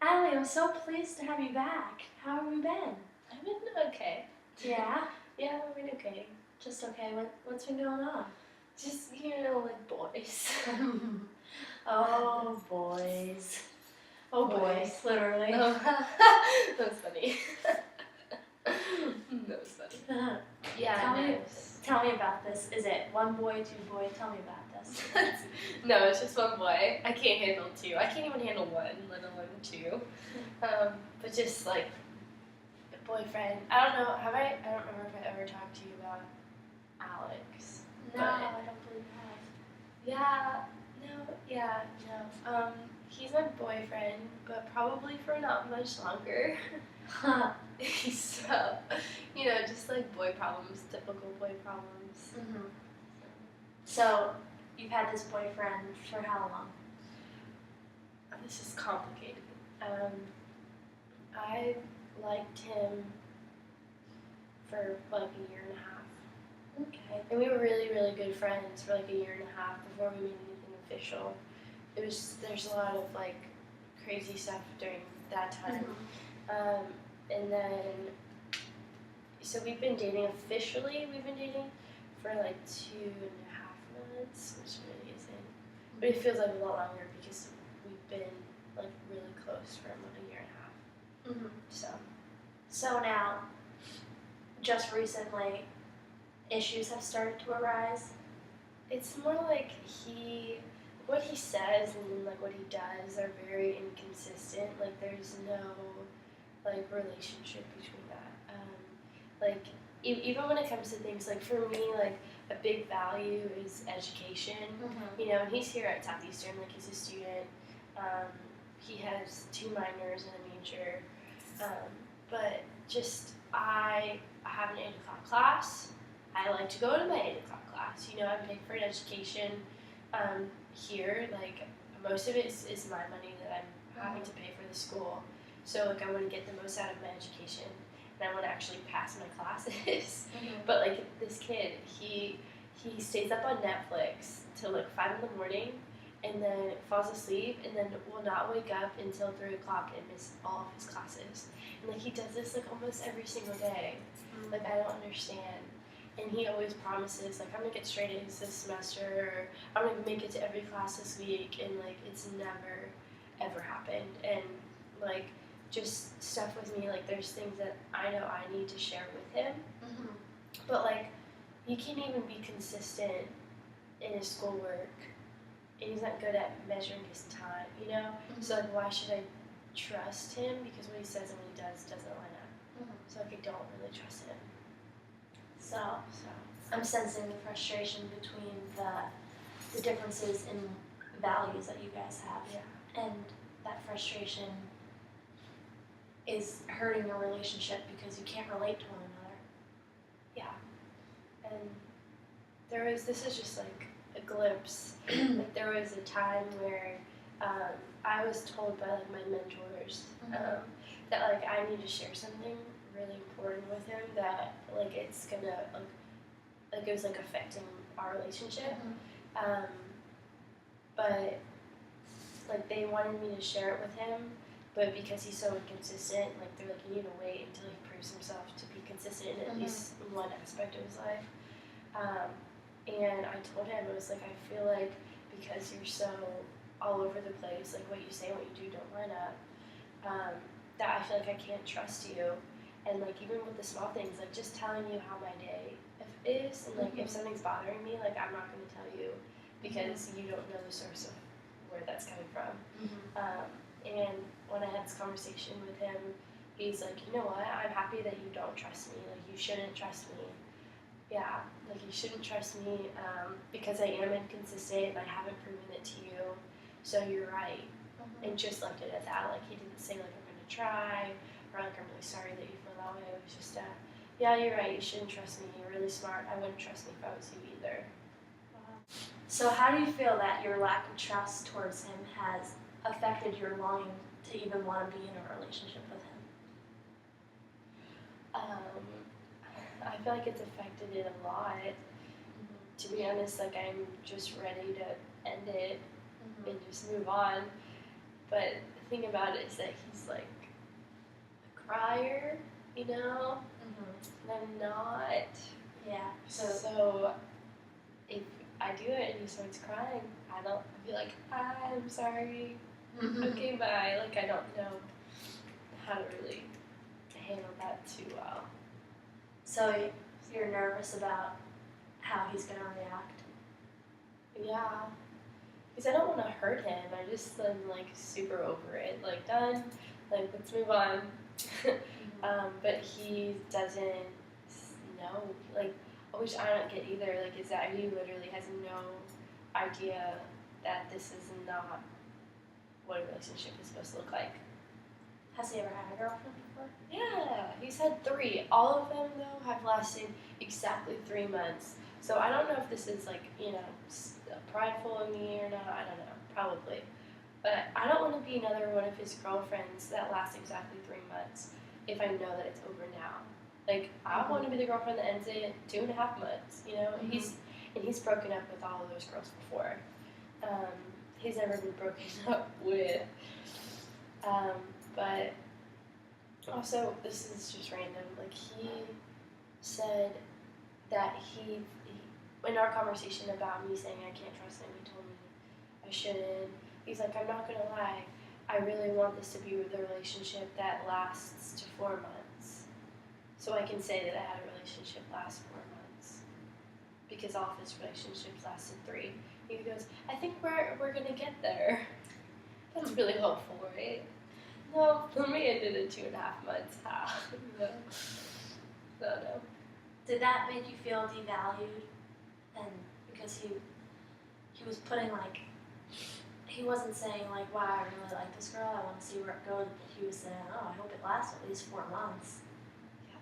Allie, I'm so pleased to have you back. How have you been? I've been okay. Yeah? Yeah, I've been okay. Just okay. What's been going on? Just, like boys. Oh, boys. Oh, boys, literally. No, that was funny. That was funny. Yeah, Tell me about this. Is it one boy, two boys? Tell me about this. No, it's just one boy. I can't handle two. I can't even handle one, let alone two. But just like a boyfriend. I don't know. I don't remember if I ever talked to you about Alex. No, I don't believe you have. No. He's my boyfriend, but probably for not much longer. Huh. So, just like boy problems, typical boy problems. Mm-hmm. So, you've had this boyfriend for how long? This is complicated. I liked him for like a year and a half. Okay. And we were really, really good friends for like a year and a half before we made anything official. There's a lot of like crazy stuff during that time. Mm-hmm. And then, so we've been dating for like 2.5 months, which really isn't. But it feels like a lot longer because we've been like really close for about a year and a half. Mm-hmm. So now, just recently, issues have started to arise. It's more like what he says and like what he does are very inconsistent. Like there's no like relationship between that. Even when it comes to things like for me, like a big value is education. Mm-hmm. And he's here at Southeastern, like he's a student. He has 2 minors and a major. But just I have an 8 o'clock class. I like to go to my 8 o'clock class. I'm paying for an education here. Like most of it is my money that I'm having to pay for the school. So like I want to get the most out of my education, and I want to actually pass my classes. Mm-hmm. But like this kid, he stays up on Netflix till like 5 in the morning, and then falls asleep, and then will not wake up until 3 o'clock and miss all of his classes. And like he does this like almost every single day. Mm-hmm. Like I don't understand. And he always promises like I'm gonna get straight A's this semester, or I'm gonna make it to every class this week, and like it's never ever happened. And like just stuff with me, like there's things that I know I need to share with him, Mm-hmm. but like he can't even be consistent in his schoolwork, and he's not good at measuring his time, Mm-hmm. So like why should I trust him, because what he says and what he does doesn't line up. Mm-hmm. So like I don't really trust him. So I'm sensing the frustration between the differences in values that you guys have. Yeah. And that frustration is hurting your relationship because you can't relate to one another. Yeah. And this is just like a glimpse. Like there was a time where I was told by like my mentors that like I need to share something really important with him, that like it's gonna like it was like affecting our relationship. But like they wanted me to share it with him, but because he's so inconsistent, like they're like, you need to wait until he proves himself to be consistent in at least one aspect of his life. And I told him, I was like, I feel like because you're so all over the place, like what you say and what you do don't line up, that I feel like I can't trust you. And like even with the small things, like just telling you how my day is, and like if something's bothering me, like I'm not going to tell you because you don't know the source of where that's coming from. And when I had this conversation with him, he's like, you know what, I'm happy that you don't trust me, like you shouldn't trust me. Yeah, like you shouldn't trust me because I am inconsistent and I haven't proven it to you, so you're right. And just left it at that. Like he didn't say like I'm going to try, or like I'm really sorry that you feel that way. It was just yeah, you're right, you shouldn't trust me, you're really smart, I wouldn't trust me if I was you either. So how do you feel that your lack of trust towards him has affected your longing to even want to be in a relationship with him? I feel like it's affected it a lot. To be honest, like I'm just ready to end it and just move on. But the thing about it is that he's like a crier, you know, and I'm not. Yeah. So if I do it and he starts crying, I'll be like, I'm sorry. Okay, bye. Like, I don't know how to really handle that too well. So you're nervous about how he's gonna react? Yeah. Because I don't want to hurt him. I just am like super over it. Like, done. Like, let's move on. But he doesn't know. Like, which I don't get either. Like, is that he literally has no idea that this is not what a relationship is supposed to look like. Has he ever had a girlfriend before? Yeah, he's had 3. All of them, though, have lasted exactly 3 months. So I don't know if this is, like, you know, prideful of me or not. I don't know. Probably. But I don't want to be another one of his girlfriends that lasts exactly 3 months if I know that it's over now. Like, I want to be the girlfriend that ends it 2.5 months, you know? He's broken up with all of those girls before. He's never been broken up with. But also, this is just random. Like, he said that he in our conversation about me saying I can't trust him, he told me I shouldn't. He's like, I'm not gonna lie, I really want this to be the relationship that lasts to 4 months. So I can say that I had a relationship last 4 months. Because all of his relationships lasted 3. He goes, I think we're gonna get there. That's really hopeful, right? No, for me it did in 2.5 months. No. Did that make you feel devalued? And because he was putting like, he wasn't saying like, wow, I really like this girl, I want to see where it goes, but he was saying, oh, I hope it lasts at least 4 months.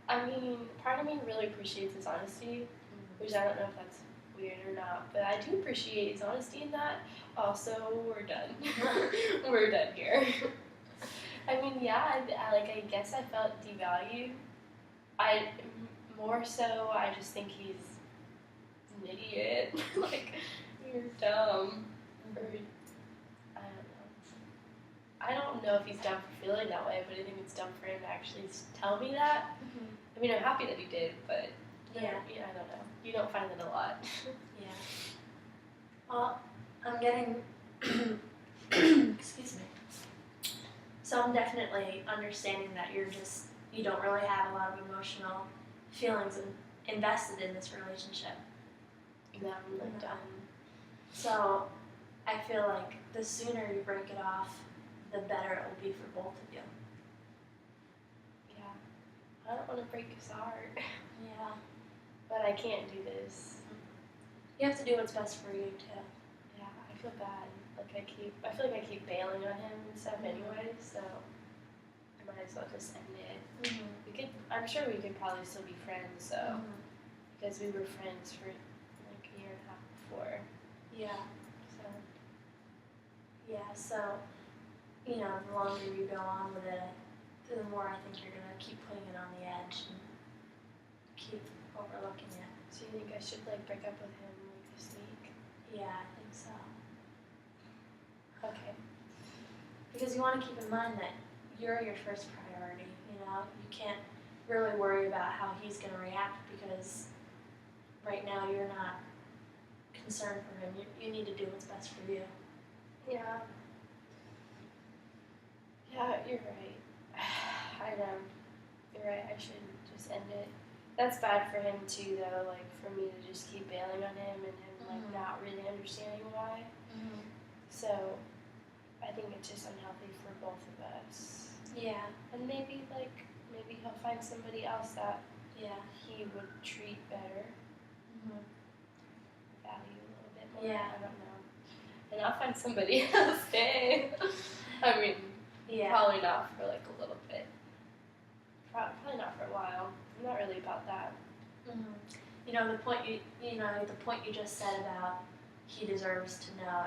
I mean, part of me really appreciates his honesty, which I don't know if that's weird or not, but I do appreciate his honesty in that. Also, we're done. We're done here. I mean, yeah, I guess I felt devalued. More so, I just think he's an idiot. Like, you're dumb. Or, I don't know if he's dumb for feeling that way, but I think it's dumb for him to actually tell me that. I mean, I'm happy that he did, but yeah, I don't know. You don't find it a lot. Yeah. Well, I'm getting, excuse me. So I'm definitely understanding that you don't really have a lot of emotional feelings invested in this relationship. Yeah, I'm like done. So I feel like the sooner you break it off, the better it will be for both of you. Yeah. I don't want to break his heart. Yeah. But I can't do this. You have to do what's best for you too. Yeah, I feel bad. Like I feel like I keep bailing on him and stuff anyway, so I might as well just end it. I'm sure we could probably still be friends, so because we were friends for like a year and a half before. Yeah. So you know, the longer you go on with it, the more I think you're gonna keep putting it on the edge and keep overlooking it. So you think I should like break up with him like this week? Yeah, I think so. Okay. Because you want to keep in mind that you're your first priority, you know? You can't really worry about how he's going to react because right now you're not concerned for him. You need to do what's best for you. Yeah. Yeah, you're right. I know. You're right, I should just end it. That's bad for him too, though, like for me to just keep bailing on him and him like not really understanding why. So I think it's just unhealthy for both of us. Yeah. And maybe he'll find somebody else that he would treat better. Value a little bit more. Yeah. I don't know. And I'll find somebody else. Hey. I mean, probably not for like a little bit. Probably not for a while. I'm not really about that. You know, the point you just said about he deserves to know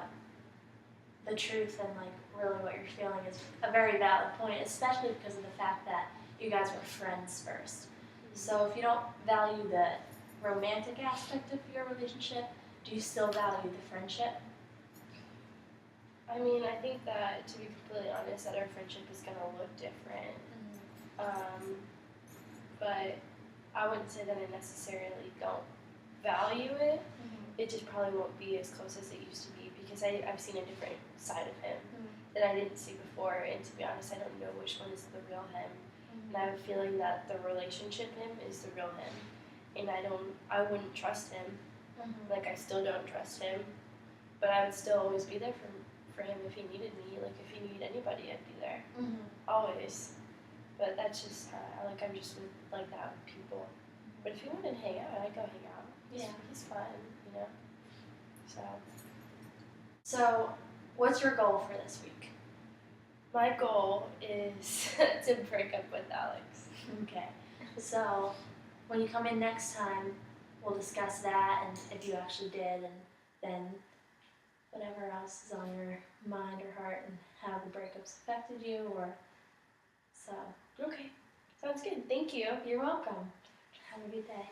the truth and like really what you're feeling is a very valid point, especially because of the fact that you guys were friends first. So if you don't value the romantic aspect of your relationship, do you still value the friendship? I mean, I think that, to be completely honest, that our friendship is gonna look different. But I wouldn't say that I necessarily don't value it. It just probably won't be as close as it used to be because I've seen a different side of him that I didn't see before. And to be honest, I don't know which one is the real him. And I have a feeling that the relationship him is the real him. And I wouldn't trust him. Like, I still don't trust him. But I would still always be there for him if he needed me. Like, if he needed anybody, I'd be there. Always. But that's just, I'm just like that with people. But if he wanted to hang out, I'd go hang out. He's fun, you know? So, what's your goal for this week? My goal is to break up with Alex. Okay. So, when you come in next time, we'll discuss that and if you actually did, and then whatever else is on your mind or heart and how the breakups affected you, or so. Okay. Sounds good. Thank you. You're welcome. Have a good day.